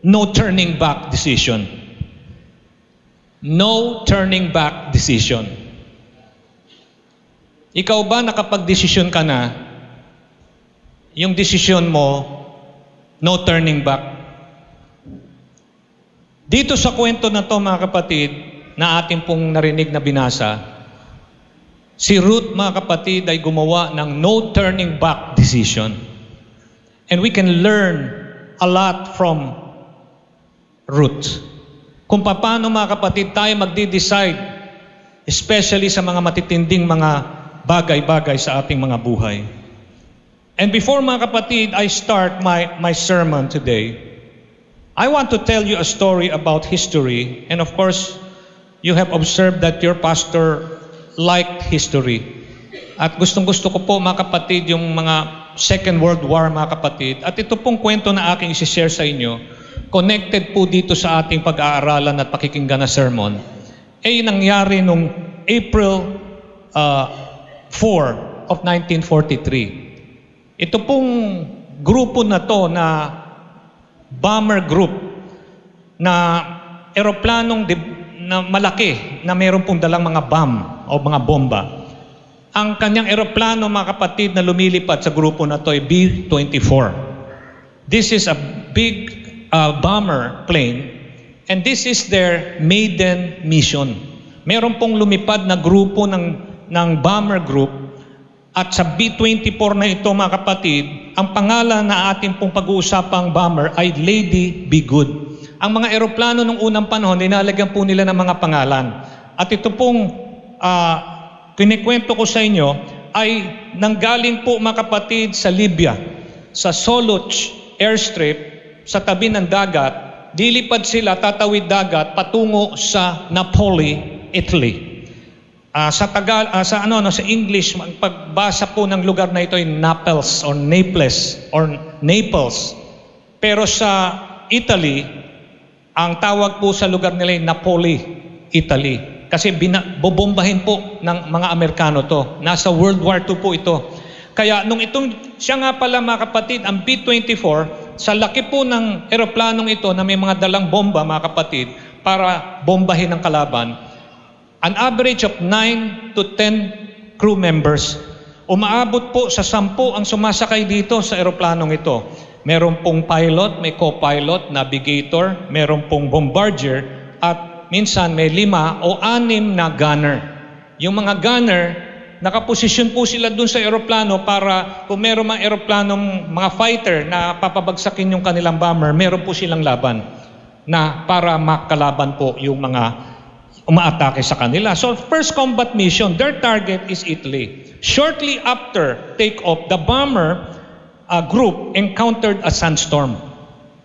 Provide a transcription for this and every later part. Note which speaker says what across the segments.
Speaker 1: no turning back decision. No turning back decision. Ikaw ba nakapag-desisyon ka na, yung desisyon mo, no turning back? Dito sa kwento na to, mga kapatid, na ating pong narinig na binasa, si Ruth, mga kapatid, ay gumawa ng no turning back decision. And we can learn a lot from Ruth. Kung paano, mga kapatid, tayo magde-decide, especially sa mga matitinding mga bagay-bagay sa ating mga buhay. And before, mga kapatid, I start my sermon today, I want to tell you a story about history. And of course, you have observed that your pastor liked history. At gustong-gusto ko po, mga kapatid, yung mga Second World War, mga kapatid. At ito pong kwento na aking isi-share sa inyo, connected po dito sa ating pag-aaralan at pakikinggan na sermon, ay nangyari nung April 4 of 1943. Ito pong grupo na to na bomber group na eroplanong na malaki na mayroon pong dalang mga bomb o mga bomba. Ang kanyang eroplano, mga kapatid, na lumilipad sa grupo na to ay B-24. This is a big bomber plane, and this is their maiden mission. Meron pong lumipad na grupo ng bomber group, at sa B-24 na ito, mga kapatid, ang pangalan na ating pong pag-uusapang bomber ay Lady Be Good. Ang mga eroplano nung unang panahon, linalagyan po nila ng mga pangalan. At ito pong kinikwento ko sa inyo ay nanggaling po, mga kapatid, sa Libya, sa Soluch airstrip, sa tabi ng dagat. Dilipad sila, tatawid dagat, patungo sa Napoli, Italy. Sa English, pagbasa po ng lugar na ito ay Naples or Naples. Pero sa Italy, ang tawag po sa lugar nila ay Napoli, Italy. Kasi bobombahin po ng mga Amerikano to. Nasa World War II po ito. Kaya nung siya nga pala, mga kapatid, ang B-24, sa laki po ng eroplanong ito na may mga dalang bomba, mga kapatid, para bombahin ang kalaban, an average of 9 to 10 crew members, umaabot po sa 10 ang sumasakay dito sa eroplanong ito. Meron pong pilot, may co-pilot, navigator, meron pong bombardier, at minsan may 5 o 6 na gunner. Yung mga gunner, nakaposisyon po sila dun sa eroplano para kung meron mga eroplanong mga fighter na papabagsakin yung kanilang bomber, meron po silang laban na para makalaban po yung mga umaatake sa kanila. So first combat mission, their target is Italy. Shortly after takeoff, the bomber group encountered a sandstorm.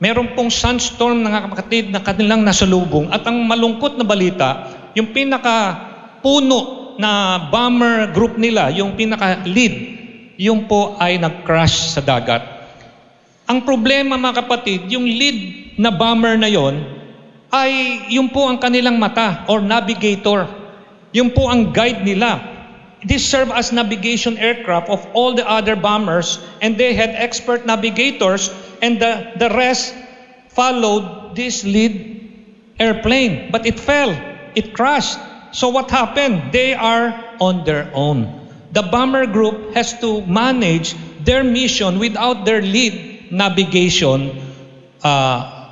Speaker 1: Meron pong sandstorm, mga kapatid, na kanilang nasalubong. At ang malungkot na balita, yung pinaka-puno na bomber group nila, yung pinaka-lead, yung po ay nag-crash sa dagat. Ang problema, mga kapatid, yung lead na bomber na yon ay yung po ang kanilang mata or navigator. Yung po ang guide nila. This served as navigation aircraft of all the other bombers, and they had expert navigators, and the rest followed this lead airplane. But it fell. It crashed. So what happened? They are on their own. The bomber group has to manage their mission without their lead navigation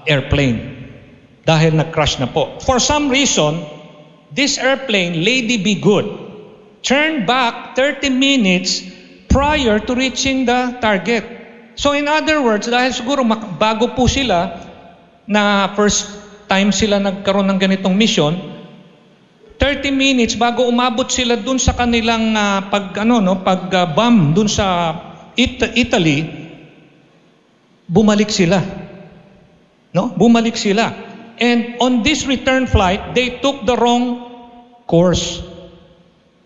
Speaker 1: airplane. Dahil nag-crash na po. For some reason, this airplane, Lady Be Good, turned back 30 minutes prior to reaching the target. So in other words, dahil siguro bago po sila, na first time sila nagkaroon ng ganitong mission, 30 minutes bago umabot sila dun sa kanilang pag-bomb dun sa Italy, bumalik sila. Bumalik sila. And on this return flight, they took the wrong course.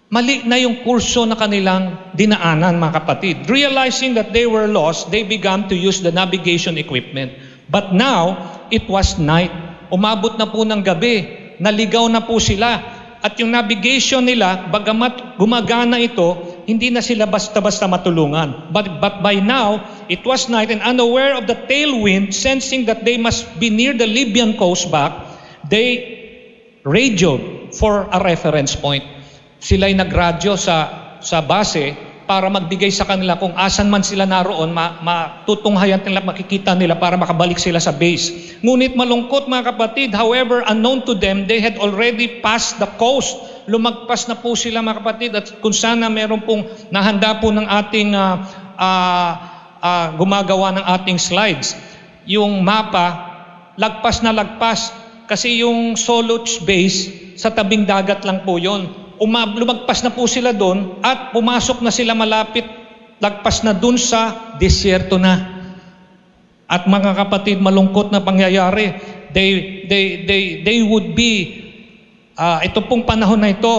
Speaker 1: Mali na yung kurso na kanilang dinaanan, mga kapatid. Realizing that they were lost, they began to use the navigation equipment. But now, it was night. Umabot na po ng gabi. Naligaw na po sila. At yung navigation nila, bagamat gumagana ito, hindi na sila basta-basta matulungan. But by now, it was night, and unaware of the tailwind, sensing that they must be near the Libyan coast back, they radioed for a reference point. Sila'y nagradyo sa base para magbigay sa kanila kung asan man sila naroon, matutunghayan nila, makikita nila para makabalik sila sa base. Ngunit malungkot mga kapatid, however, unknown to them, they had already passed the coast. Lumagpas na po sila mga kapatid, at kung sana meron pong nahanda po ng ating gumagawa ng ating slides, yung mapa, lagpas na lagpas, kasi yung Soluch base, sa tabing dagat lang po yon. Lumagpas na po sila doon at pumasok na sila malapit, lagpas na doon sa disyerto na. At mga kapatid, malungkot na pangyayari. They would be, ito pong panahon na ito,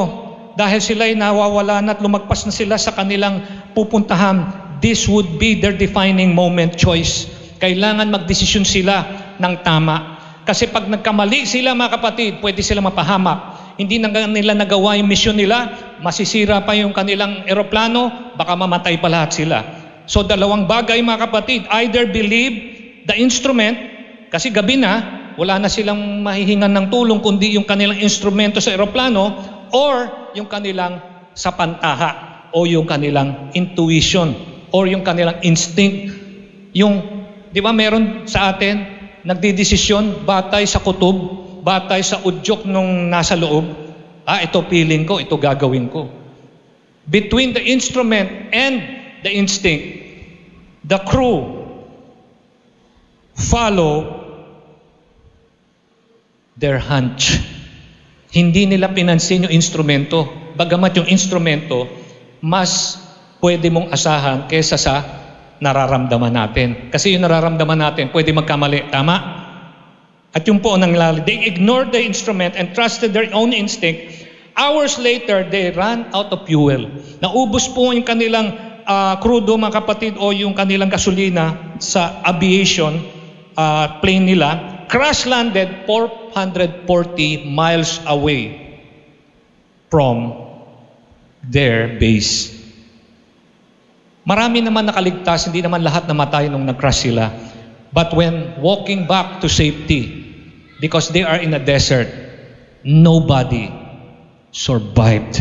Speaker 1: dahil sila'y nawawala na at lumagpas na sila sa kanilang pupuntahan, this would be their defining moment choice. Kailangan magdesisyon sila ng tama. Kasi pag nagkamali sila mga kapatid, pwede sila mapahamak. Hindi na nila nagawa yung misyon nila, masisira pa yung kanilang eroplano, baka mamatay pa lahat sila. So dalawang bagay mga kapatid, either believe the instrument, kasi gabi na, wala na silang mahihingan ng tulong kundi yung kanilang instrumento sa eroplano, or yung kanilang sapantaha, o yung kanilang intuition, or yung kanilang instinct. Yung, di ba meron sa atin, nagdidesisyon batay sa kutob, batay sa udyok nung nasa loob, ito feeling ko, ito gagawin ko. Between the instrument and the instinct, the crew follow their hunch. Hindi nila pinansin yung instrumento, bagamat yung instrumento, mas pwede mong asahan kesa sa nararamdaman natin. Kasi yung nararamdaman natin, pwede magkamali, tama? At yung po ang nangyari, they ignored the instrument and trusted their own instinct. Hours later, they ran out of fuel. Naubos po yung kanilang crudo, mga kapatid, o yung kanilang gasolina sa aviation plane nila. Crash landed 440 miles away from their base. Marami naman nakaligtas, hindi naman lahat namatay nung nag-crash sila. But when walking back to safety, because they are in a desert, nobody survived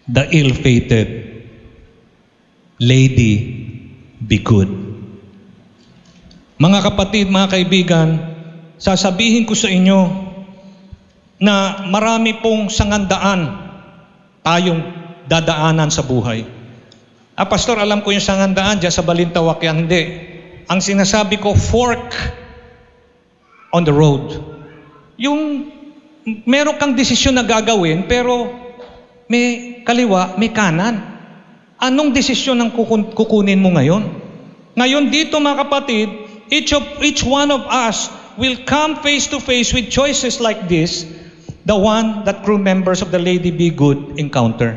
Speaker 1: the ill-fated Lady Be Good. Mga kapatid, mga kaibigan, sasabihin ko sa inyo na marami pong sangandaan tayong dadaanan sa buhay. Pastor, alam ko yung sangandaan dyan sa Balintawak yan. Hindi. Ang sinasabi ko, fork on the road. Yung meron kang desisyon na gagawin, pero may kaliwa, may kanan. Anong desisyon ang kukunin mo ngayon? Ngayon dito mga kapatid, each one of us will come face to face with choices like this, the one that crew members of the Lady Be Good encounter.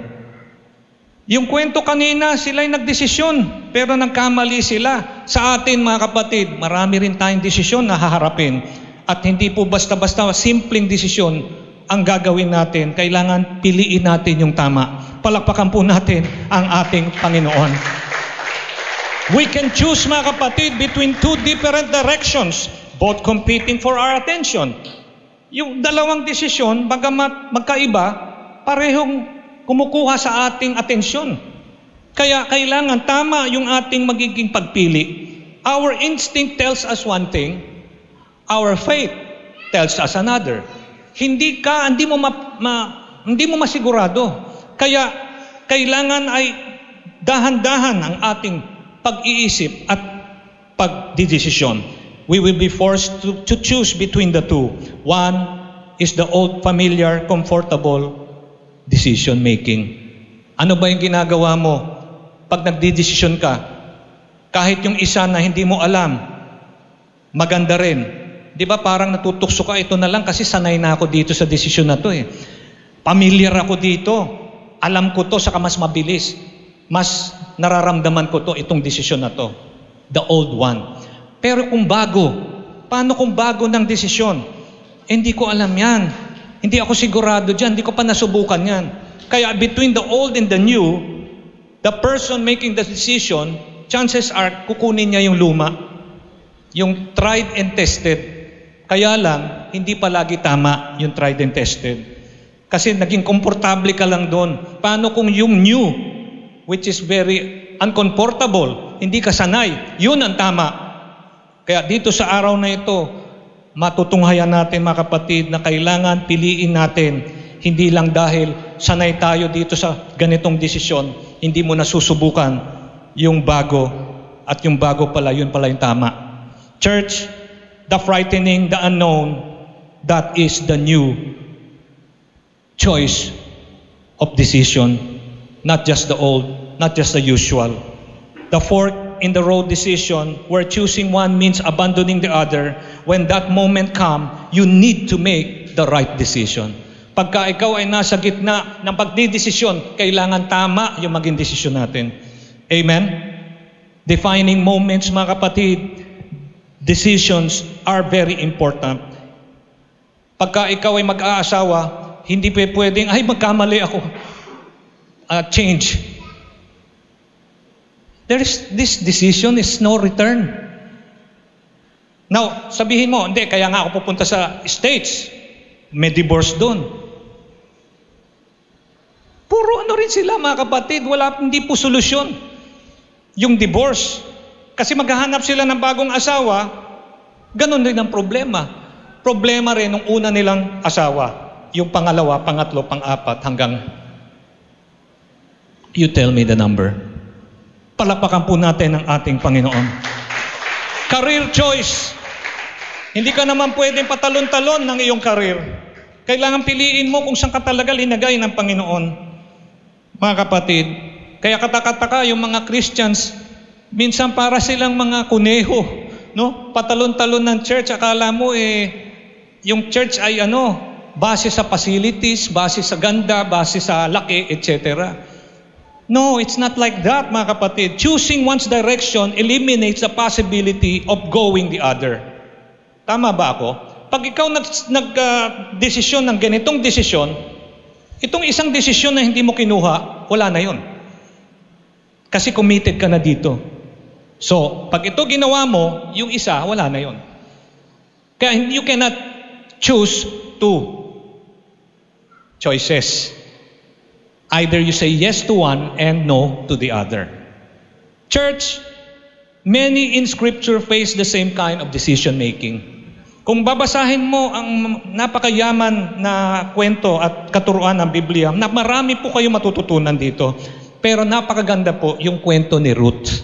Speaker 1: Yung kwento kanina, sila'y nagdesisyon, pero nagkamali sila. Sa atin mga kapatid, marami rin tayong desisyon na haharapin. At hindi po basta-basta simpleng desisyon ang gagawin natin. Kailangan piliin natin yung tama. Palakpakan po natin ang ating Panginoon. We can choose mga kapatid between two different directions, both competing for our attention. Yung dalawang desisyon, bagamat magkaiba, parehong kumukuha sa ating atensyon. Kaya kailangan tama yung ating magiging pagpili. Our instinct tells us one thing, our faith tells us another. Hindi mo masigurado. Kaya kailangan ay dahan-dahan ang ating pag-iisip at pagdidesisyon. We will be forced to choose between the two. One is the old, familiar, comfortable decision making. Ano ba yung ginagawa mo pag nagdidesisyon ka? Kahit yung isa na hindi mo alam, maganda rin. Di ba parang natutukso ka, ito na lang kasi sanay na ako dito sa desisyon na to eh. Familiar ako dito. Alam ko to, saka mas mabilis. Mas nararamdaman ko to, itong desisyon na to. The old one. Pero kung bago, paano kung bago ng desisyon? Hindi ko alam yan. Hindi ako sigurado dyan, hindi ko pa nasubukan yan. Kaya between the old and the new, the person making the decision, chances are kukunin niya yung luma, yung tried and tested. Kaya lang, hindi palagi tama yung tried and tested. Kasi naging komportable ka lang doon. Paano kung yung new, which is very uncomfortable, hindi ka sanay, yun ang tama. Kaya dito sa araw na ito, matutunghayan natin mga kapatid na kailangan piliin natin, hindi lang dahil sanay tayo dito sa ganitong desisyon, hindi mo nasusubukan yung bago at yung bago pala, yun pala yung tama. Church, the frightening, the unknown, that is the new choice of decision, not just the old, not just the usual. The fork in the road decision, where choosing one means abandoning the other, when that moment comes, you need to make the right decision. Pagka ikaw ay nasa gitna ng pagdidesisyon, kailangan tama yung maging desisyon natin. Amen? Defining moments, mga kapatid, decisions are very important. Pagka ikaw ay mag-aasawa, hindi pwedeng, ay magkamali ako. Change. This decision is no return. Now, sabihin mo, hindi, kaya nga ako pupunta sa States. May divorce doon. Puro ano rin sila, mga kapatid, hindi po solusyon yung divorce. Kasi maghahanap sila ng bagong asawa, ganun rin ang problema. Problema rin ng una nilang asawa. Yung pangalawa, pangatlo, pang-apat, hanggang you tell me the number. Palapakan po natin ang ating Panginoon. Career choice. Hindi ka naman pwedeng patalon-talon ng iyong career. Kailangan piliin mo kung saan ka talaga linagay ng Panginoon. Mga kapatid, kaya katakataka yung mga Christians, minsan para silang mga kuneho, no? Patalon-talon ng church, akala mo yung church ay base sa facilities, base sa ganda, base sa laki, etc. No, it's not like that, mga kapatid. Choosing one's direction eliminates the possibility of going the other. Tama ba ako? Pag ikaw nag-desisyon ng ganitong desisyon, itong isang desisyon na hindi mo kinuha, wala na yon. Kasi committed ka na dito. So, pag ito ginawa mo, yung isa, wala na yon. Kaya you cannot choose two choices. Either you say yes to one and no to the other. Church, many in Scripture face the same kind of decision making. Kung babasahin mo ang napakayaman na kwento at katuruan ng Biblia, na marami po kayo matututunan dito. Pero napakaganda po yung kwento ni Ruth.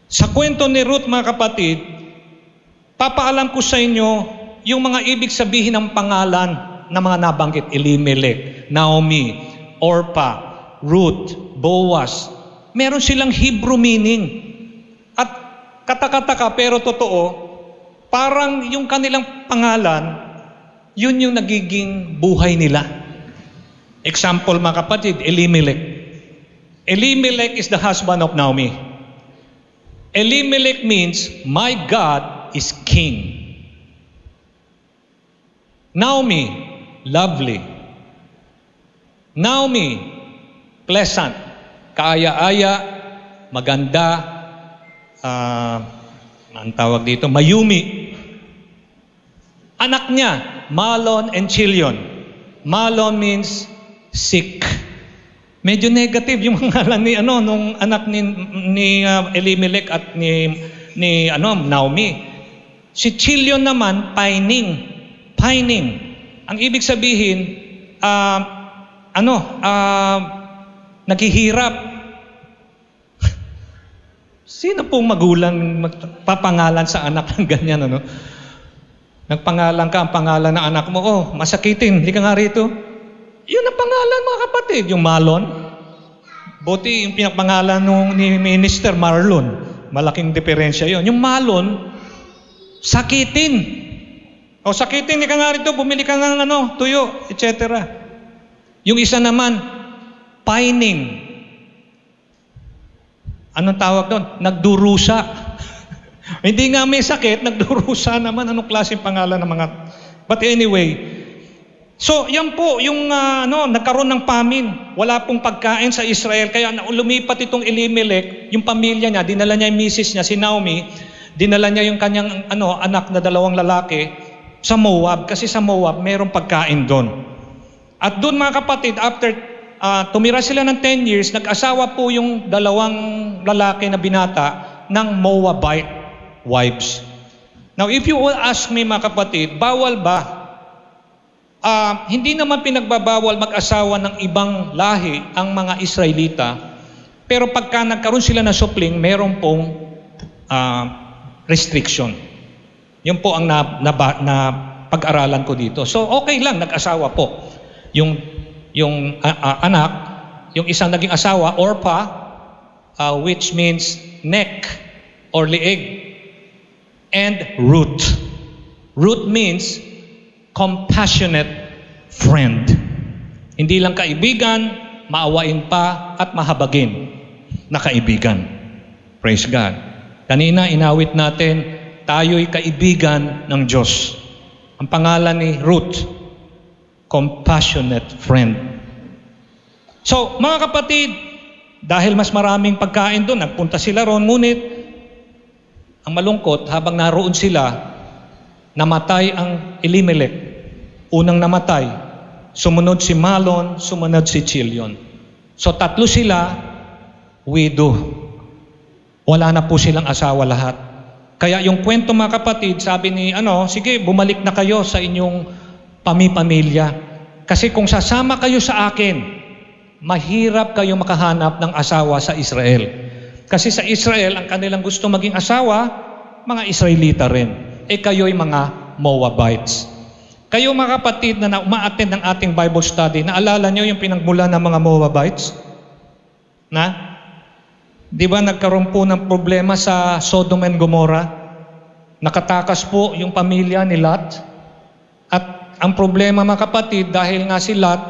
Speaker 1: Sa kwento ni Ruth, mga kapatid, papaalam ko sa inyo yung mga ibig sabihin ng pangalan ng mga nabanggit. Elimelech, Naomi, Orpah, Ruth, Boaz. Meron silang Hebrew meaning. At katakataka pero totoo, parang yung kanilang pangalan, yun yung nagiging buhay nila. Example, mga kapatid, Elimelech. Elimelech is the husband of Naomi. Elimelech means, my God is king. Naomi, lovely. Naomi, pleasant, kaaya-aya, maganda, ang tawag dito, mayumi. Anak niya, Mahlon and Chilion. Mahlon means sick. Medyo negative yung pangalan ni nung anak ni Elimelech at ni Naomi. Si Chilion naman, pining. Ang ibig sabihin, naghihirap. Sino pong magulang magpapangalan sa anak ng ganyan, Nagpangalan ka, ang pangalan ng anak mo, masakitin, hindi ka nga rito. Yun ang pangalan, mga kapatid, yung Mahlon. Buti yung pinagpangalan ni Minister Marlon, malaking diferensya yun. Yung Mahlon, sakitin. Sakitin, hindi ka nga rito, bumili ka ng tuyo, etc. Yung isa naman, pining. Anong tawag doon? Nagdurusa. Hindi nga may sakit, nagdurusa naman. Anong klaseng pangalan ng mga... But anyway, So, yan po yung nagkaroon ng famine. Wala pong pagkain sa Israel. Kaya lumipat itong Elimelech, yung pamilya niya, dinala niya yung misis niya, si Naomi, dinala niya yung kanyang anak na 2 lalaki sa Moab. Kasi sa Moab, mayroong pagkain doon. At doon mga kapatid, after tumira sila ng 10 years, nag-asawa po yung 2 lalaki na binata ng Moabite wives. Now, if you will ask me mga kapatid, bawal ba? Hindi naman pinagbabawal mag-asawa ng ibang lahi ang mga Israelita, pero pagka nagkaroon sila ng supling, meron pong restriction. Yun po ang na pag-aralan ko dito. So okay lang, nag-asawa po. Yung anak, yung isang naging asawa, Orpah, which means neck or leeg, and Ruth. Ruth means compassionate friend. Hindi lang kaibigan, maawain pa at mahabagin na kaibigan. Praise God. Kanina inawit natin, tayo'y kaibigan ng Diyos. Ang pangalan ni Ruth, compassionate friend. So, mga kapatid, dahil mas maraming pagkain doon, nagpunta sila ron, ngunit ang malungkot, habang naroon sila, namatay ang Elimelech. Unang namatay, sumunod si Malon, sumunod si Chilion. So 3 sila, widow. Wala na po silang asawa lahat. Kaya yung kwento mga kapatid, sabi ni sige, bumalik na kayo sa inyong pamilya. Kasi kung sasama kayo sa akin, mahirap kayo makahanap ng asawa sa Israel. Kasi sa Israel, ang kanilang gusto maging asawa, mga Israelita rin. Kayo'y mga Moabites. Kayo mga kapatid na uma-attend ng ating Bible study, naalala nyo yung pinagmula ng mga Moabites? Di ba nagkaroon po ng problema sa Sodom and Gomorrah? Nakatakas po yung pamilya ni Lot. At ang problema mga kapatid, dahil nga si Lot,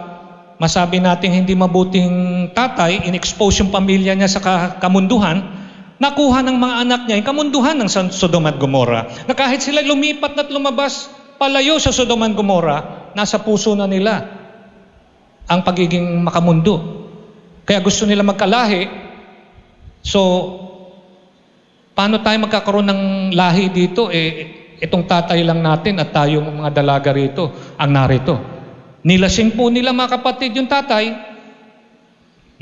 Speaker 1: masabi natin hindi mabuting tatay, in-expose yung pamilya niya sa kamunduhan, nakuha ng mga anak niya yung kamunduhan ng Sodom at Gomorrah. Na kahit sila lumipat at lumabas palayo sa Sodom and Gomorrah, nasa puso na nila ang pagiging makamundo. Kaya gusto nila magkalahi. So, paano tayo magkakaroon ng lahi dito? Itong tatay lang natin at tayo mga dalaga rito ang narito. Nilasing po nila mga kapatid yung tatay.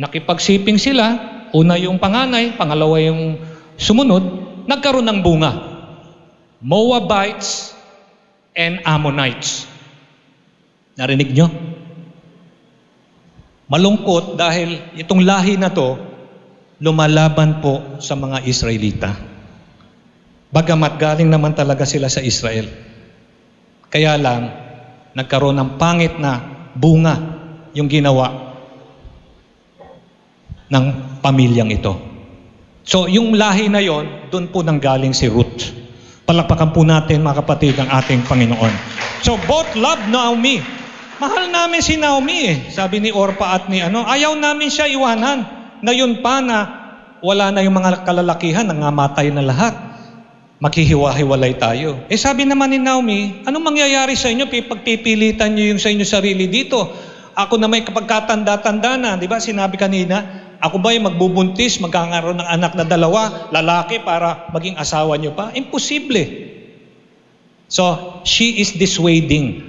Speaker 1: Nakipagsiping sila. Una yung panganay, pangalawa yung sumunod. Nagkaroon ng bunga. Moabites and Ammonites. Narinig nyo? Malungkot dahil itong lahi na to lumalaban po sa mga Israelita. Bagamat galing naman talaga sila sa Israel. Kaya lang, nagkaroon ng pangit na bunga yung ginawa ng pamilyang ito. So, yung lahi na yon, doon po nanggaling si Ruth. Palakpakan po natin mga kapatid ang ating Panginoon. So both love Naomi. Mahal namin si Naomi Sabi ni Orpah at ni ayaw namin siya iwanan. Ngayon pa na wala na yung mga kalalakihan, nangamatay na lahat. Maghihiwa-hiwalay tayo. Sabi naman ni Naomi, anong mangyayari sa inyo? Pagpipilitan nyo yung sa inyo sarili dito. Ako na may kapagkatanda-tanda na. Di ba sinabi kanina, ako ba yung magbubuntis, magkakaroon ng anak na 2, lalaki para maging asawa nyo pa? Imposible. So, she is dissuading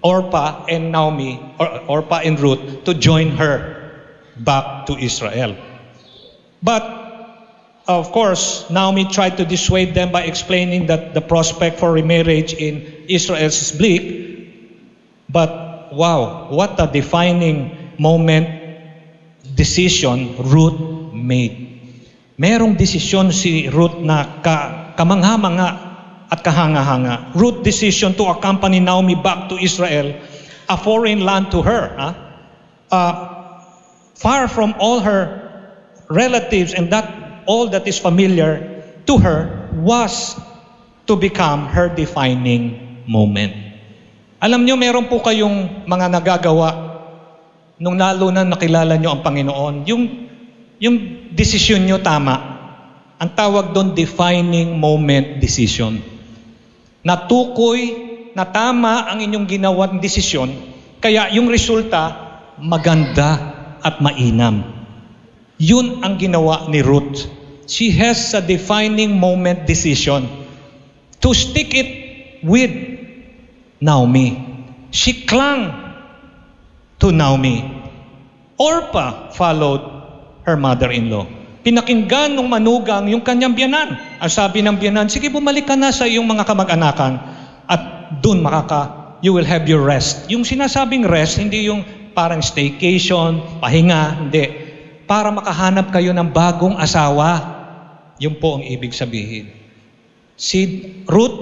Speaker 1: Orpah and Naomi, or Orpah and Ruth, to join her back to Israel. But, of course, Naomi tried to dissuade them by explaining that the prospect for remarriage in Israel is bleak. But, wow, what a defining decision Ruth made. Merong desisyon si Ruth na kamangha-mangha at kahanga-hanga. Ruth's decision to accompany Naomi back to Israel, a foreign land to her, far from all her relatives and all that is familiar to her, was to become her defining moment. Alam nyo, meron po kayong mga nagagawa nung lalo na nakilala nyo ang Panginoon, yung desisyon nyo tama. Ang tawag doon, defining moment decision. Natukoy na tama ang inyong ginawang desisyon, Kaya yung resulta, maganda at mainam. Yun ang ginawa ni Ruth. She has a defining moment decision to stick it with Naomi. She clung to Naomi. Orpah followed her mother-in-law. Pinakinggan ng manugang yung kanyang biyanan. Ang sabi ng biyanan, sige, bumalik ka na sa iyong mga kamag-anakan at dun you will have your rest. Yung sinasabing rest, hindi yung parang staycation, pahinga, hindi. Para makahanap kayo ng bagong asawa. Yun po ang ibig sabihin. Si Ruth,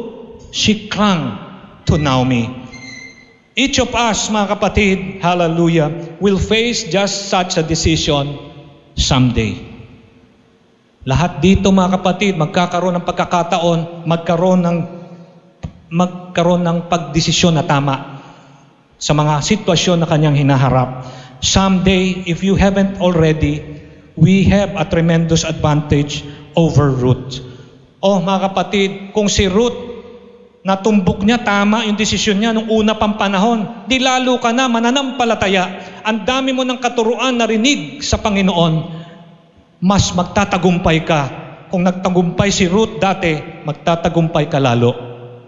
Speaker 1: she clung to Naomi. Each of us, mga kapatid, hallelujah, will face just such a decision someday. Lahat dito, mga kapatid, magkakaroon ng pagkakataon, magkaroon ng pagdesisyon na tama sa mga sitwasyon na kanyang hinaharap. Someday, if you haven't already, we have a tremendous advantage over Ruth. Oh, mga kapatid, kung si Ruth, natumbok niya tama yung desisyon niya nung una pang panahon, di lalo ka na mananampalataya. Ang dami mo ng katuruan narinig sa Panginoon, mas magtatagumpay ka. Kung nagtagumpay si Ruth dati, magtatagumpay ka lalo.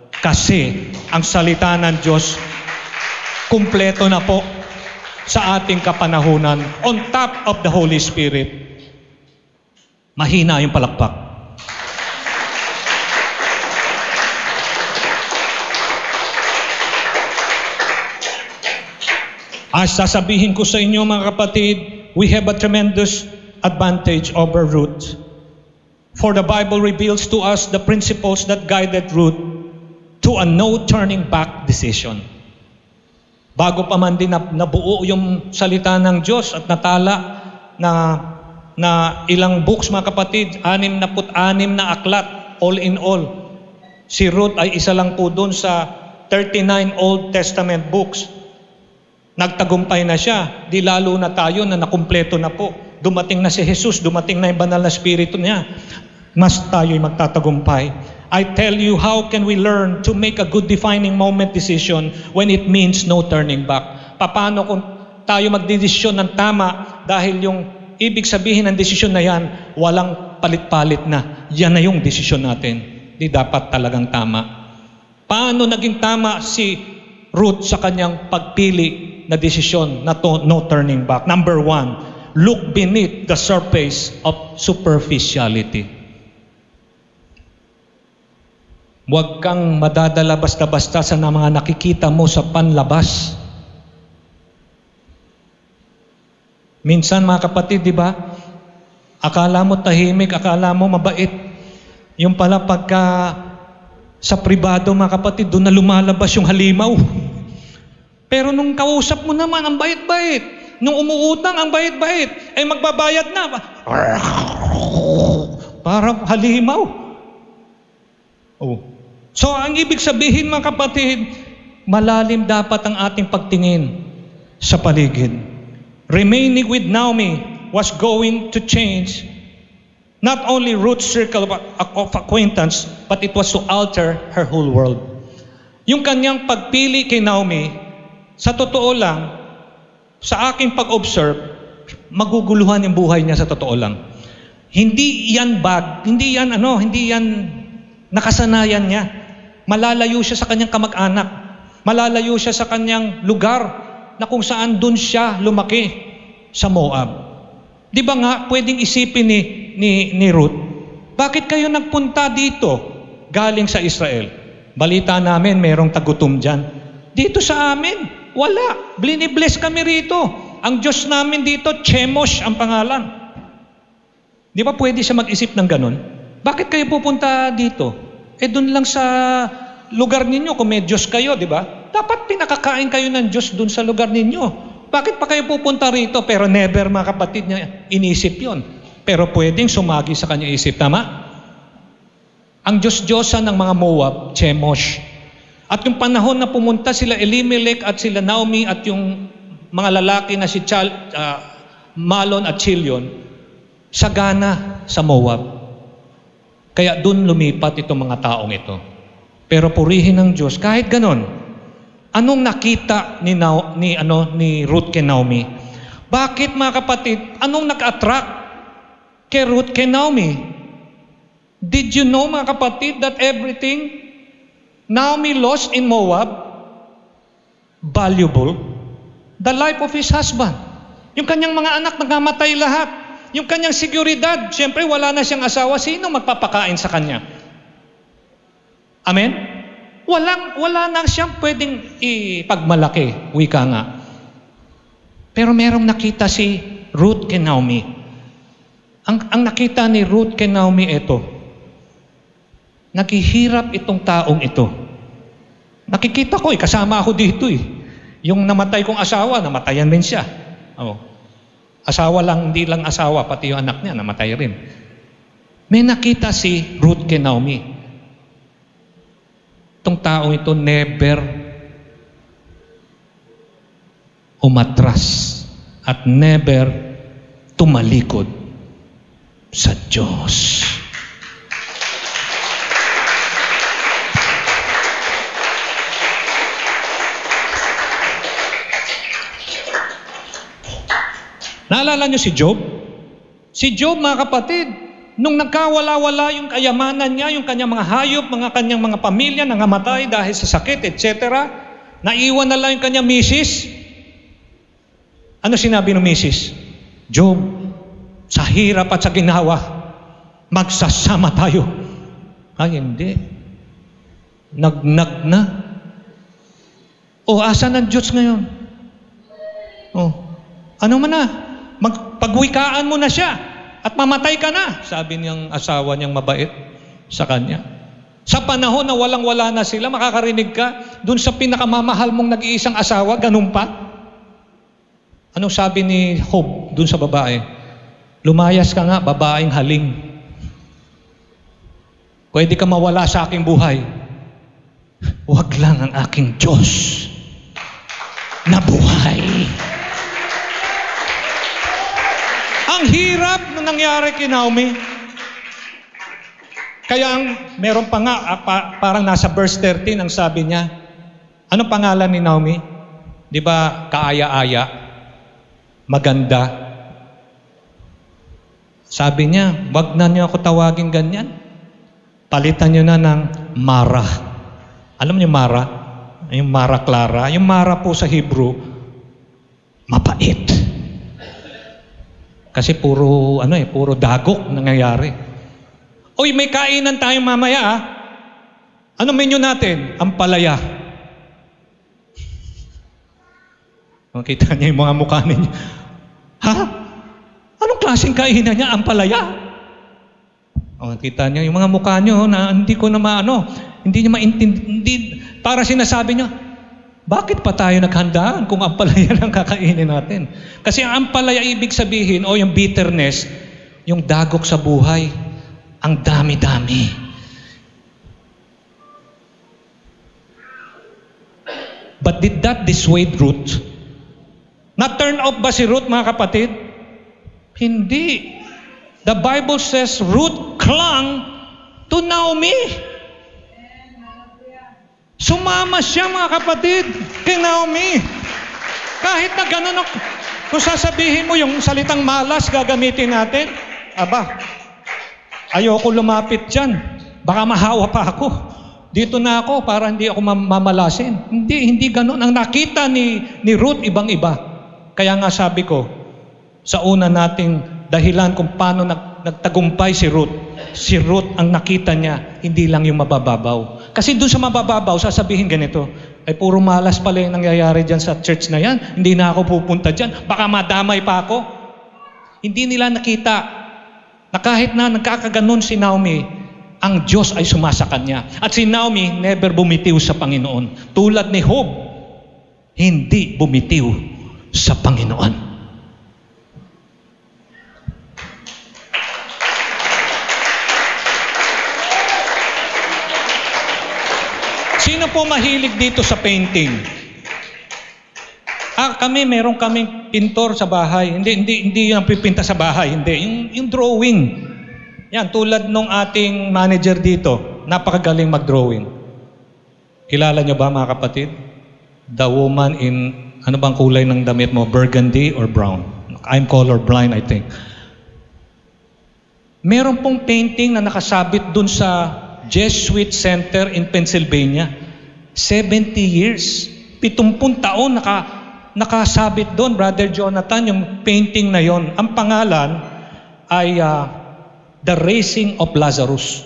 Speaker 1: Kasi ang salita ng Diyos, kumpleto na po sa ating kapanahunan. On top of the Holy Spirit. Mahina yung palakpak. As sasabihin ko sa inyo, mga kapatid, we have a tremendous advantage over Ruth. For the Bible reveals to us the principles that guided Ruth to a no turning back decision. Bago pa man din nabuo yung salita ng Diyos at natala na ilang books, mga kapatid, 66 na aklat, all in all. Si Ruth ay isa lang po dun sa 39 Old Testament books. Nagtagumpay na siya, di lalo na tayo na nakumpleto na po. Dumating na si Jesus, dumating na yung banal na spirito niya. Mas tayo'y magtatagumpay. I tell you, how can we learn to make a good defining moment decision when it means no turning back? Paano kung tayo magdedesisyon ng tama dahil yung ibig sabihin ng desisyon na yan, walang palit-palit na. Yan na yung desisyon natin. Di dapat talagang tama. Paano naging tama si Ruth sa kanyang pagpili na desisyon na no turning back? Number 1, look beneath the surface of superficiality. Huwag kang madadala basta-basta sa mga nakikita mo sa panlabas. Minsan, mga kapatid, di ba? Akala mo tahimik, akala mo mabait. Yung pala pagka sa pribado, mga kapatid, doon na lumalabas yung halimaw. Pero nung kausap mo naman, ang bait-bait. Nung umuutang, ang bait-bait. Eh magbabayad na. Parang halimaw. Oh. So, ang ibig sabihin, mga kapatid, malalim dapat ang ating pagtingin sa paligid. Remaining with Naomi was going to change not only Ruth's circle of acquaintance, but it was to alter her whole world. Yung kanyang pagpili kay Naomi, sa totoo lang, sa aking pag-observe, maguguluhan yung buhay niya sa totoo lang. Hindi yan hindi yan nakasanayan niya. Malalayo siya sa kanyang kamag-anak. Malalayo siya sa kanyang lugar na kung saan dun siya lumaki sa Moab. Di ba nga, pwedeng isipin ni Ruth, bakit kayo nagpunta dito galing sa Israel? Balita namin, merong tagutom dyan. Dito sa amin, wala. Blinibless kami rito. Ang Diyos namin dito, Chemosh ang pangalan. Di ba pwede siya mag-isip ng ganun? Bakit kayo pupunta dito? Eh doon lang sa lugar ninyo, kung may Diyos kayo, di ba? Dapat pinakakain kayo ng Diyos doon sa lugar ninyo. Bakit pa kayo pupunta rito? Pero never, mga kapatid niya, inisip yon. Pero pwedeng sumagi sa kanya isip. Tama? Ang Diyos-Diyosan ng mga Moab, Chemosh. At yung panahon na pumunta sila Elimelech at sila Naomi at yung mga lalaki na si Malon at Chilion, sagana sa Moab. Kaya doon lumipat itong mga taong ito. Pero purihin ng Diyos, kahit ganon, Anong nakita ni Ruth kay Naomi? Bakit mga kapatid, anong nag-attract kay Ruth kay Naomi? Did you know mga kapatid that everything Naomi lost in Moab, valuable, the life of his husband. Yung kanyang mga anak nagmamatay lahat. Yung kanyang seguridad, siyempre wala na siyang asawa, sino magpapakain sa kanya? Amen? Wala na siyang pwedeng ipagmalaki, wika nga. Pero merong nakita si Ruth kay Naomi. Ang nakita ni Ruth kay Naomi ito, naghihirap itong taong ito. Nakikita ko kasama ako dito Yung namatay kong asawa, namatayan din siya. Asawa lang, hindi lang asawa, pati yung anak niya, namatay rin. May nakita si Ruth kay Naomi. Itong taong ito never umatras at never tumalikod sa Diyos. Naalala niyo si Job? Si Job, mga kapatid, nung nagkawala-wala yung kayamanan niya, yung kanyang mga hayop, kanyang mga pamilya, nangamatay dahil sa sakit, etc., naiwan na lang yung kanyang misis. Ano sinabi ng misis? Job, sa hirap at sa ginawa, magsasama tayo. Ay, hindi. Nagnag na. Asan ang Diyos ngayon? Ano man na? Pagwikaan mo na siya at mamatay ka na, sabi niyang asawa niyang mabait sa kanya. Sa panahon na walang-wala na sila, makakarinig ka dun sa pinakamamahal mong nag-iisang asawa, ganun pa. Anong sabi ni Job dun sa babae? Lumayas ka nga, babaeng haling. Pwede ka mawala sa aking buhay. Huwag lang ang aking Diyos na buhay. Ang hirap na nangyari kay Naomi. Kaya meron pa nga, parang nasa verse 13 ang sabi niya. Anong pangalan ni Naomi? Di ba kaaya-aya? Maganda. Sabi niya, wag na niyo ako tawagin ganyan. Palitan niyo na ng Mara. Alam niyo Mara? Yung Mara Clara. Yung Mara po sa Hebrew, mapait. Kasi puro dagok nangyayari. Oy, may kainan tayo mamaya Ano menu natin? Ampalaya. Makita niya yung mga mukha ninyo. Ha? Anong klaseng kainan niya? Ampalaya? Kita niya yung mga mukha niyo na hindi ko na hindi niya maintindihan. Para sinasabi niya, bakit pa tayo naghandaan kung ampalaya lang kakainin natin? Kasi ang ampalaya ibig sabihin, o yung bitterness, yung dagok sa buhay, ang dami-dami. But did that dissuade Ruth? Na-turn off ba si Ruth, mga kapatid? Hindi. The Bible says Ruth clung to Naomi. Sumama siya, mga kapatid, kay Naomi. Kahit na ganun, kung sasabihin mo yung salitang malas gagamitin natin, ayoko lumapit dyan. Baka mahawa pa ako. Dito na ako para hindi ako mamalasin. Hindi ganun. Ang nakita ni Ruth, ibang-iba. Kaya nga sabi ko, sa una nating dahilan kung paano nagtagumpay si Ruth ang nakita niya, hindi lang yung mabababaw. Kasi doon sa mabababaw, sasabihin ganito, ay puro malas pala yung nangyayari dyan sa church na yan. Hindi na ako pupunta dyan. Baka madamay pa ako. Hindi nila nakita na kahit na nagkakaganon si Naomi, ang Diyos ay sumasa kanya. At si Naomi never bumitiw sa Panginoon. Tulad ni Job, hindi bumitiw sa Panginoon. Sino po mahilig dito sa painting? Meron kaming pintor sa bahay. Hindi yung pipinta sa bahay. Hindi. Yung drawing. Yan, tulad nung ating manager dito. Napakagaling mag-drawing. Kilala nyo ba, mga kapatid? The woman in, ano bang kulay ng damit mo? Burgundy or brown? I'm colorblind, I think. Meron pong painting na nakasabit dun sa Jesuit Center in Pennsylvania. 70 years. 70 taon nakasabit doon, Brother Jonathan, yung painting na yon. Ang pangalan ay The Raising of Lazarus.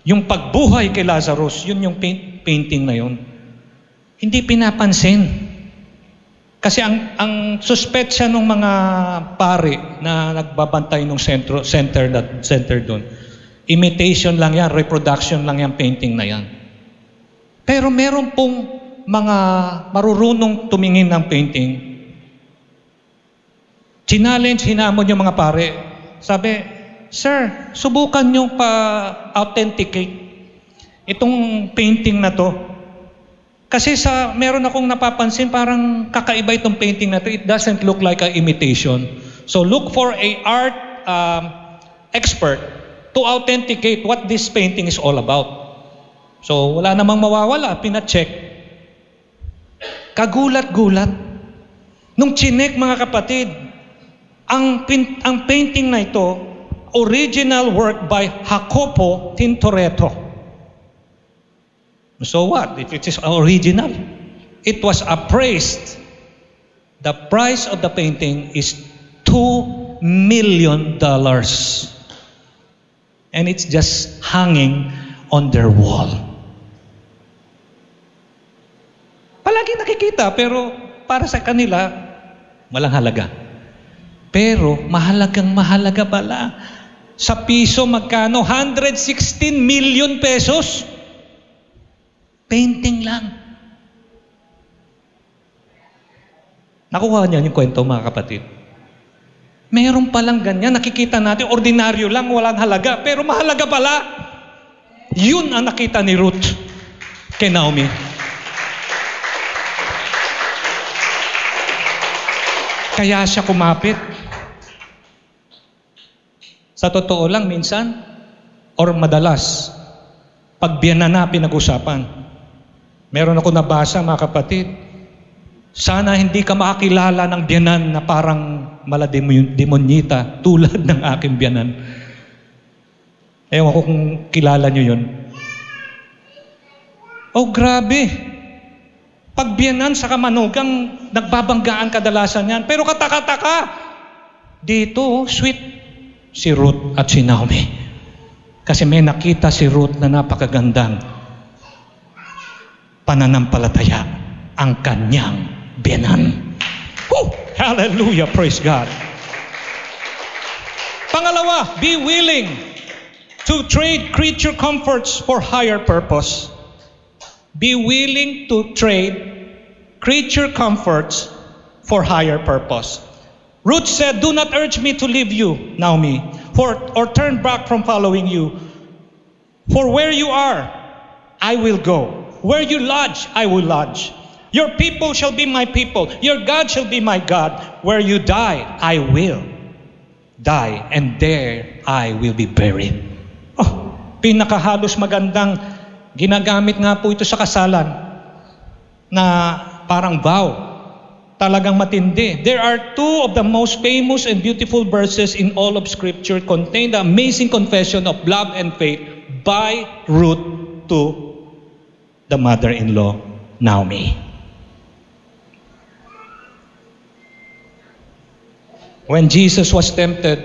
Speaker 1: Yung pagbuhay kay Lazarus, yun yung painting na yon. Hindi pinapansin. Kasi ang suspetsya ng mga pari na nagbabantay ng center doon, imitation lang yan, reproduction lang yan, painting na yan. Pero meron pong mga marurunong tumingin ng painting. Hinamon yung mga pare. Sabi, Sir, subukan nyo pa-authenticate itong painting na to. Kasi meron akong napapansin, parang kakaiba itong painting na to. It doesn't look like an imitation. So look for a art expert to authenticate what this painting is all about. So wala namang mawawala, pina-check. Kagulat-gulat. Nung chinek, mga kapatid, ang painting na ito, original work by Jacopo Tintoretto. So what? If it is original, it was appraised. The price of the painting is $2 million. And it's just hanging on their wall. Palagi nakikita, pero para sa kanila, walang halaga. Pero mahalaga pala. Sa piso, magkano? 116 million pesos. Painting lang. Nakuha niyo yung kwento, mga kapatid. Meron palang ganyan. Nakikita natin, ordinaryo lang, walang halaga. Pero mahalaga pala. Yun ang nakita ni Ruth kay Naomi. Kaya siya kumapit. Sa totoo lang, minsan, or madalas, pag biyanan na pinag-usapan, meron ako nabasa, mga kapatid, sana hindi ka makakilala ng biyanan na parang malademonyita tulad ng aking biyanan. Ewan ko kung kilala nyo yun. Oh, grabe. Pag biyanan sa kamanugang, nagbabanggaan kadalasan yan. Pero kataka-taka, dito, sweet, si Ruth at si Naomi. Kasi may nakita si Ruth na napakagandang pananampalataya ang kanyang biyanan. Woo! Hallelujah! Praise God! Pangalawa, be willing to trade creature comforts for higher purpose. Be willing to trade creature comforts for higher purpose. Ruth said, "Do not urge me to leave you, Naomi, or turn back from following you. For where you are, I will go. Where you lodge, I will lodge. Your people shall be my people. Your God shall be my God. Where you die, I will die, and there I will be buried." Oh, pinakahalos magandang ginagamit nga po ito sa kasalan na parang vow. Talagang matindi. There are two of the most famous and beautiful verses in all of Scripture contain the amazing confession of love and faith by Ruth to the mother-in-law, Naomi. When Jesus was tempted,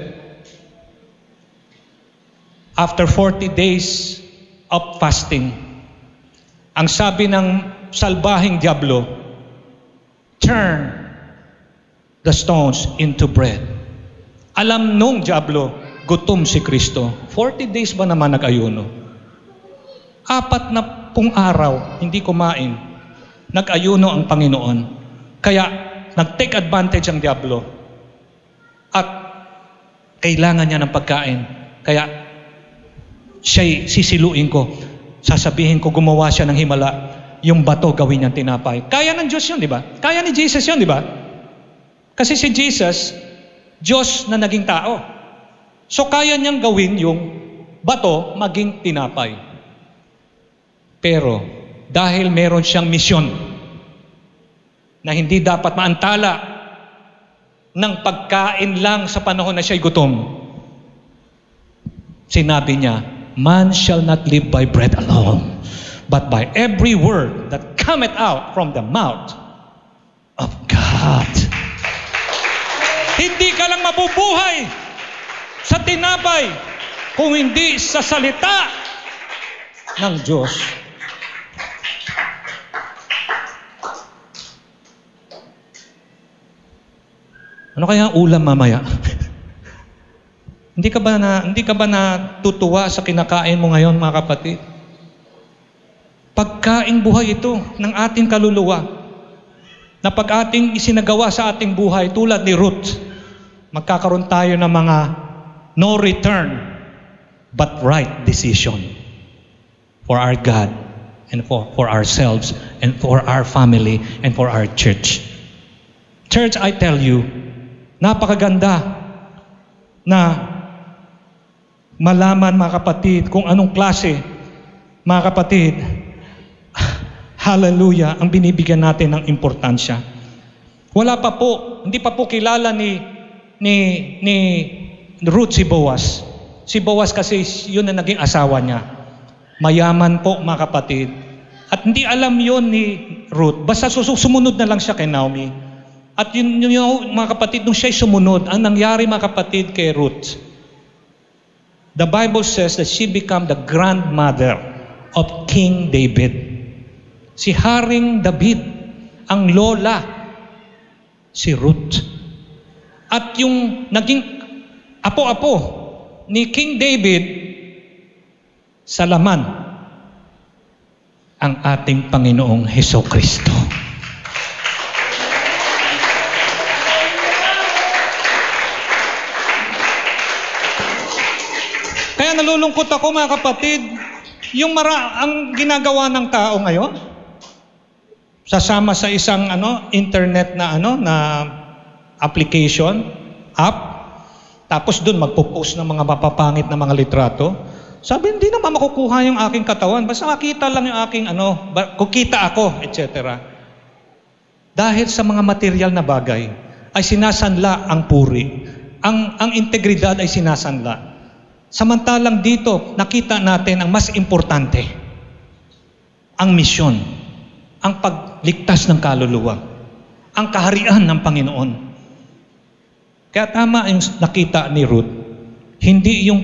Speaker 1: after 40 days of fasting, ang sabi ng salbahing diablo, turn the stones into bread. Alam nung diablo, gutom si Kristo. 40 days ba naman nag-ayuno? 4 araw, hindi kumain. Nag-ayuno ang Panginoon. Kaya, nag-take advantage ang diablo. At, kailangan niya ng pagkain. Kaya, siya'y sisiluin ko. Sasabihin ko, gumawa siya ng himala. Yung bato gawin niyang tinapay. Kaya ng Diyos yun, di ba? Kaya ni Jesus yun, di ba? Kasi si Jesus, Diyos na naging tao. So kaya niyang gawin yung bato maging tinapay. Pero dahil meron siyang misyon, na hindi dapat maantala ng pagkain lang sa panahon na siya'y gutom. Sinabi niya, man shall not live by bread alone, but by every word that cometh out from the mouth of God. Hindi ka lang mabubuhay sa tinapay kung hindi sa salita ng Diyos. Ano kaya ang ulam mamaya? Hindi ka ba natutuwa sa kinakain mo ngayon, mga kapatid? Pagkaing buhay ito ng ating kaluluwa, na pag ating isinagawa sa ating buhay tulad ni Ruth, magkakaroon tayo ng mga no return but right decision for our God and for ourselves and for our family and for our church. Church, I tell you, napakaganda na malaman, mga kapatid, kung anong klase, mga kapatid, hallelujah, ang binibigyan natin ng importansya. Hindi pa po kilala ni Ruth si Boaz. Si Boaz kasi yun na naging asawa niya. Mayaman po, mga kapatid. At hindi alam yun ni Ruth. Basta sumunod na lang siya kay Naomi. At yun mga kapatid, nung siya'y sumunod, ang nangyari, mga kapatid, kay Ruth, the Bible says that she became the grandmother of King David. Si Haring David, ang lola, si Ruth. At yung naging apo-apo ni King David, sa laman, ang ating Panginoong Hesukristo. Kaya nalulungkot ako, mga kapatid, ang ginagawa ng tao ngayon, sasama sa isang internet na application, app, tapos doon magpo-post ng mga mapapangit na mga litrato. Sabi, hindi naman makukuha yung aking katawan, basta makita lang yung aking kukita ako, etc. Dahil sa mga material na bagay, ay sinasanla ang puri. Ang integridad ay sinasanla. Samantalang dito, nakita natin ang mas importante, ang misyon, ang pagligtas ng kaluluwa, ang kaharian ng Panginoon. Kaya tama yung nakita ni Ruth. Hindi yung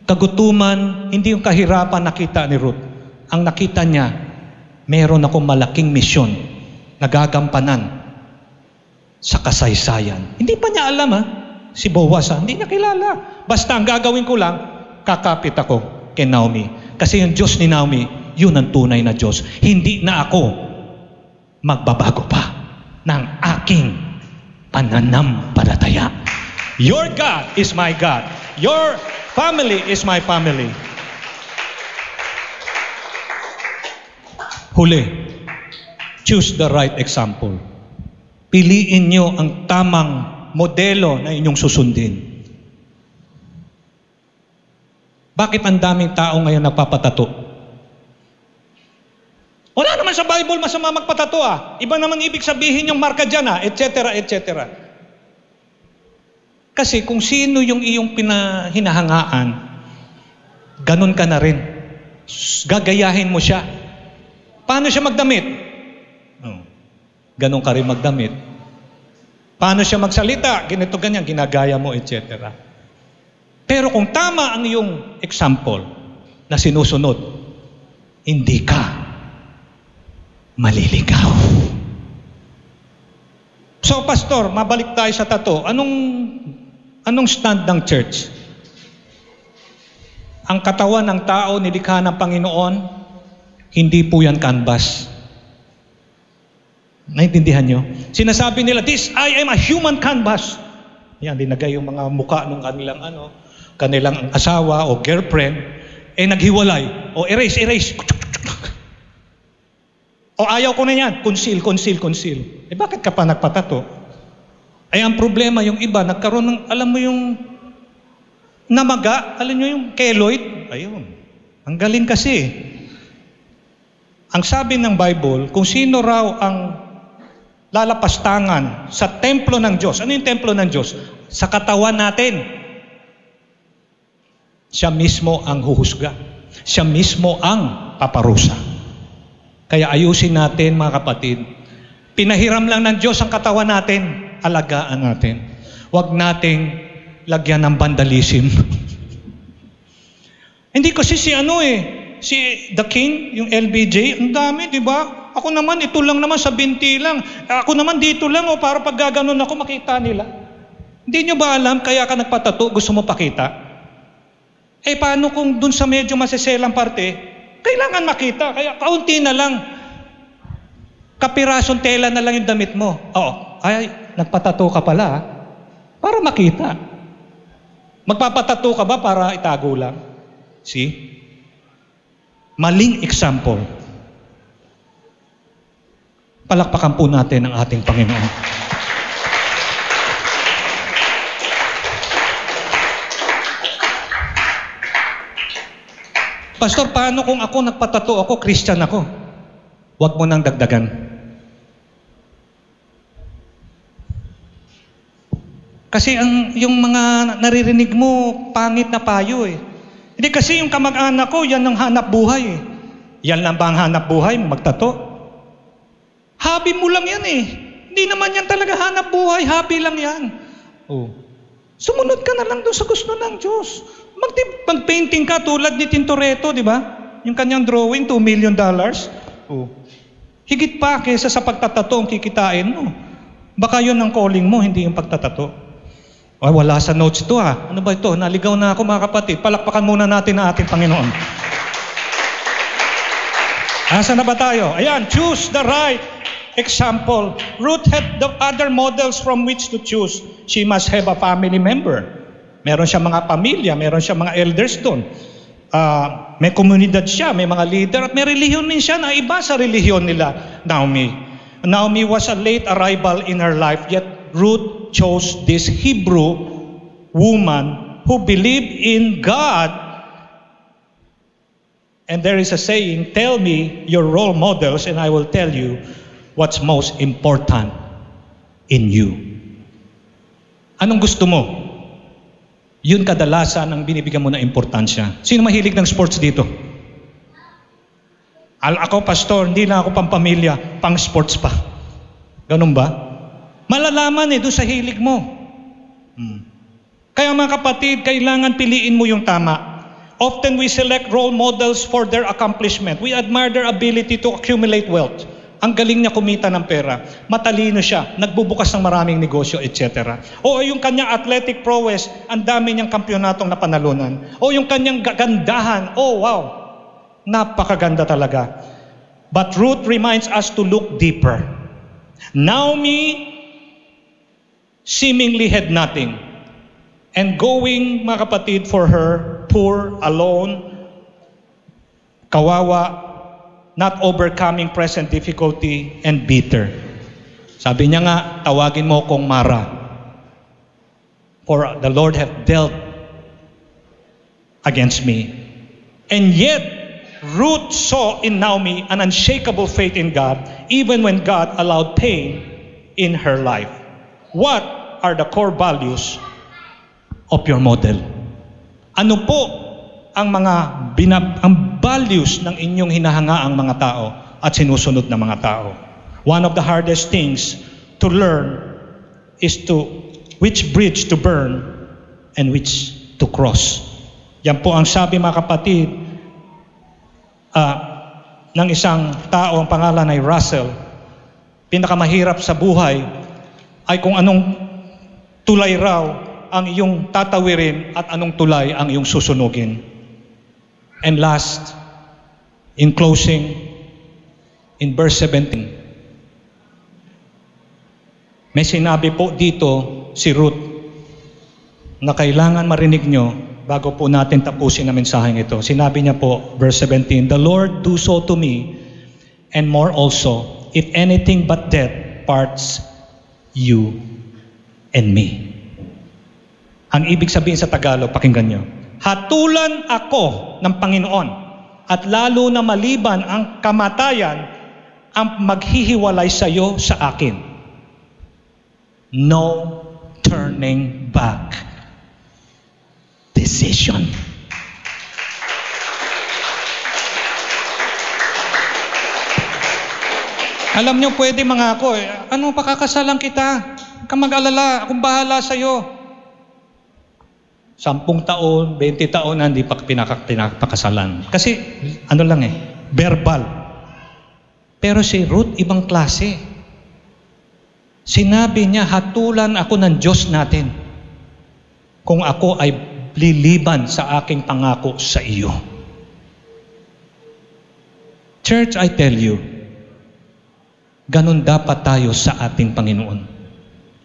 Speaker 1: kagutuman, hindi yung kahirapan nakita ni Ruth. Ang nakita niya, meron akong malaking misyon na gagampanan sa kasaysayan. Hindi pa niya alam si Boaz, hindi niya kilala. Basta ang gagawin ko lang, kakapit ako kay Naomi. Kasi yung Diyos ni Naomi, yun ang tunay na Diyos. Hindi na ako magbabago pa ng aking pananampalataya. Your God is my God. Your family is my family. Huli, choose the right example. Piliin nyo ang tamang modelo na inyong susundin. Bakit ang daming tao ngayon nagpapatato? Wala naman sa Bible masama magpatato Iba naman ibig sabihin yung marka dyan etc. etc. Kasi kung sino yung iyong hinahangaan, ganun ka na rin. Gagayahin mo siya. Paano siya magdamit? Ganun ka rin magdamit. Paano siya magsalita? Ganito, ganyan, ginagaya mo, etc. Pero kung tama ang iyong example na sinusunod, hindi ka maliligaw. So, Pastor, mabalik tayo sa tato. Anong stand ng church? Ang katawan ng tao nilikha ng Panginoon, hindi po yan canvas. Naintindihan nyo? Sinasabi nila, I am a human canvas. Yan, dinagay yung mga mukha ng kanilang asawa o girlfriend, naghiwalay. O erase. O ayaw ko na yan, conceal. Bakit ka pa nagpatato? Ang problema, yung iba, nagkaroon ng, alam mo yung namaga, alam nyo yung keloid? Ayun. Ang galing kasi. Ang sabi ng Bible, kung sino raw ang lalapastangan sa templo ng Diyos. Ano yung templo ng Diyos? Sa katawan natin. Siya mismo ang huhusga. Siya mismo ang paparusa. Kaya ayusin natin, mga kapatid. Pinahiram lang ng Diyos ang katawan natin. Alagaan natin. Huwag nating lagyan ng vandalism. Hindi kasi si The King, yung LBJ, ang dami, di ba? Ako naman, ito lang naman sa binti lang. Ako naman dito lang, para pag gaganon ako, makita nila. Hindi nyo ba alam, kaya ka nagpatato, gusto mo pakita? Paano kung dun sa medyo masiselang parte, kailangan makita, kaya kaunti na lang. Kapirasong tela na lang yung damit mo. Nagpatato ka pala, para makita. Magpapatato ka ba para itago lang? See? Maling example. Palakpakan po natin ang ating Panginoon. Pastor, paano kung ako nagpatato ako, Christian ako? Huwag mo nang dagdagan. Kasi yung mga naririnig mo, pangit na payo eh. Hindi kasi yung kamag-anak ko, yan ang hanap buhay eh. Yan lang ba ang hanap buhay? Magtato? Hobby mo lang yan eh. Hindi naman yan talaga hanap buhay. Hobby lang yan. Sumunod ka na lang doon sa gusto ng Diyos. Mag-painting ka tulad ni Tintoretto, di ba? Yung kanyang drawing, $2 million. Higit pa kaysa sa pagtatato ang kikitain mo. Baka yun ang calling mo, hindi yung pagtatato. Wala sa notes ito ha. Ano ba ito? Naligaw na ako mga kapatid. Palakpakan muna natin ang ating Panginoon. Asa na ba tayo? Ayan, choose the right example. Ruth had the other models from which to choose. She must have a family member. Meron siya mga pamilya, meron siya mga elders doon. May komunidad siya, may mga leader, at may relihiyon din siya na iba sa relihiyon nila, Naomi. Naomi was a late arrival in her life, yet Ruth chose this Hebrew woman who believed in God. And there is a saying, tell me your role models and I will tell you what's most important in you. Anong gusto mo? Yun kadalasan ang binibigyan mo na importansya. Sino mahilig ng sports dito? Ako, pastor, hindi na ako pampamilya, pang sports pa. Ganun ba? Malalaman doon sa hilig mo. Kaya mga kapatid, kailangan piliin mo yung tama. Often we select role models for their accomplishment. We admire their ability to accumulate wealth. Ang galing niya kumita ng pera. Matalino siya. Nagbubukas ng maraming negosyo, etc. O yung kanyang athletic prowess, ang dami niyang kampyonatong napanalunan. O yung kanyang gagandahan. Oh, wow! Napakaganda talaga. But Ruth reminds us to look deeper. Naomi seemingly had nothing. And going, mga kapatid, for her, poor, alone, kawawa, not overcoming present difficulty, and bitter. Sabi niya nga, tawagin mo kong Mara. For the Lord hath dealt against me. And yet, Ruth saw in Naomi an unshakable faith in God, even when God allowed pain in her life. What are the core values of your model? Ano po ang mga ang values ng inyong hinahangaang mga tao at sinusunod na mga tao? One of the hardest things to learn is which bridge to burn and which to cross. Yan po ang sabi, mga kapatid, ng isang tao, ang pangalan ay Russell. Pinakamahirap sa buhay ay kung anong tulay raw ang iyong tatawirin at anong tulay ang iyong susunugin. And last, in closing, in verse 17, may sinabi po dito si Ruth na kailangan marinig nyo bago po natin tapusin ang mensaheng ito. Sinabi niya po, verse 17, "The Lord do so to me, and more also, if anything but death parts you and me." Ang ibig sabihin sa Tagalog, pakinggan nyo, hatulan ako ng Panginoon at lalo na maliban ang kamatayan ang maghihiwalay sa iyo sa akin. No turning back decision. Alam nyo, pwede mangako eh. Ano, pakakasalan kita. Huwag kang mag-alala. Akong bahala sa'yo. 10 taon, 20 taon na hindi pa pinapakasalan. Kasi, ano lang eh, verbal. Pero si Ruth, ibang klase. Sinabi niya, hatulan ako ng Diyos natin kung ako ay liliban sa aking pangako sa iyo. Church, I tell you, ganun dapat tayo sa ating Panginoon.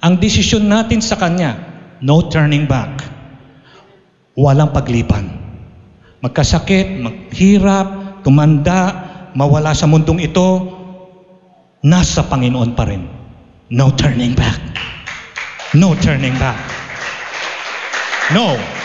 Speaker 1: Ang desisyon natin sa Kanya, no turning back. Walang pagliban. Magkasakit, maghirap, tumanda, mawala sa mundong ito, nasa Panginoon pa rin. No turning back. No turning back. No.